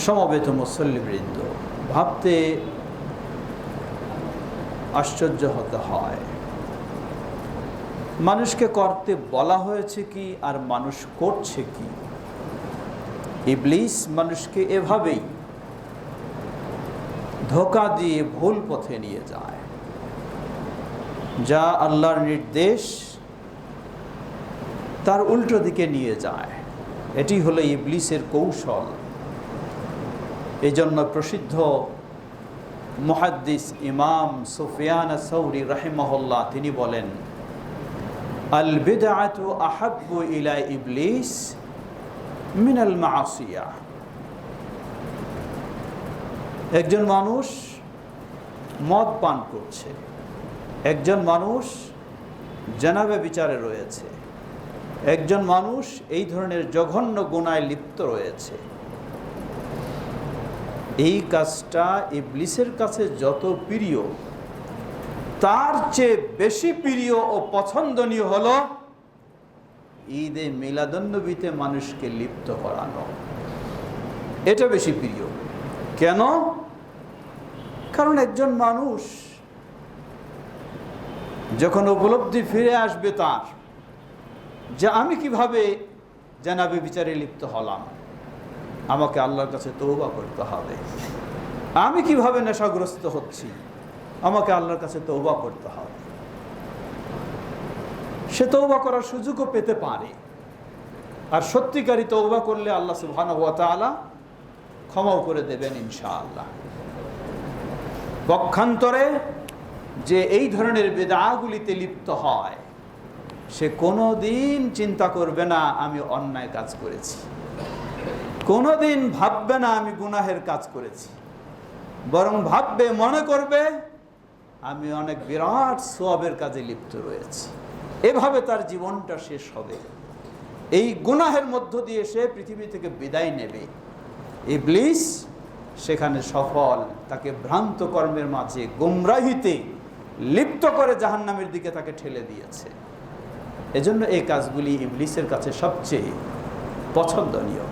সমবেত মুসল্লিবৃন্দ, ভাবতে আশ্চর্য হতে হয়, মানুষকে করতে বলা হয়েছে কি আর মানুষ করছে কি। ইবলিস মানুষকে এভাবেই ধোঁকা দিয়ে ভুল পথে নিয়ে যায়, যা আল্লাহর নির্দেশ তার উল্টো দিকে নিয়ে যায়। এটি হলো ইবলিসের কৌশল। এই জন্য প্রসিদ্ধ মুহাদ্দিস ইমাম সুফিয়ান আস-সাউরি রাহিমাহুল্লাহ তিনি বলেন, আল বিদআতু আহাব্বু ইলা ইবলিস মিনাল মাসিয়াহ। একজন মানুষ মদ পান করছে, একজন মানুষ জানাবে বিচারে রয়েছে, একজন মানুষ এই ধরনের জঘন্য গুনায় লিপ্ত রয়েছে। এই কাজটা ইবলিসের কাছে যত প্রিয়, তার চেয়ে বেশি প্রিয় ও পছন্দনীয় হলো ঈদে মিলাদুন্নবীতে মানুষকে লিপ্ত করানো। এটা বেশি প্রিয়। কেন? কারণ একজন মানুষ যখন উপলব্ধি ফিরে আসবে তার, যে আমি কিভাবে জানাবে বিচারে লিপ্ত হলাম, আমাকে আল্লাহর কাছে তওবা করতে হবে। আমি কিভাবে নেশাগ্রস্ত হচ্ছি, আমাকে আল্লাহর কাছে তওবা করতে হবে। সে তওবা করার সুযোগও পেতে পারে, আর সত্যিকারী তওবা করলে আল্লাহ সুবহানাহু ওয়া তাআলা ক্ষমাও করে দেবেন ইনশাআল্লাহ। পক্ষান্তরে যে এই ধরনের বিদআগুলিতে লিপ্ত হয়, সে কোনোদিন চিন্তা করবে না আমি অন্যায় কাজ করেছি, কোনোদিন ভাববে না আমি গুনাহের কাজ করেছি, বরং ভাববে, মনে করবে আমি অনেক বিরাট সওয়াবের কাজে লিপ্ত রয়েছি। এভাবে তার জীবনটা শেষ হবে। এই গুনাহের মধ্য দিয়ে সে পৃথিবী থেকে বিদায় নেবে। ইবলিস সেখানে সফল, তাকে ভ্রান্ত কর্মের মাঝে গুমরাহিতে লিপ্ত করে জাহান্নামের দিকে তাকে ঠেলে দিয়েছে। এজন্য এই কাজগুলি ইবলিসের কাছে সবচেয়ে পছন্দনীয়।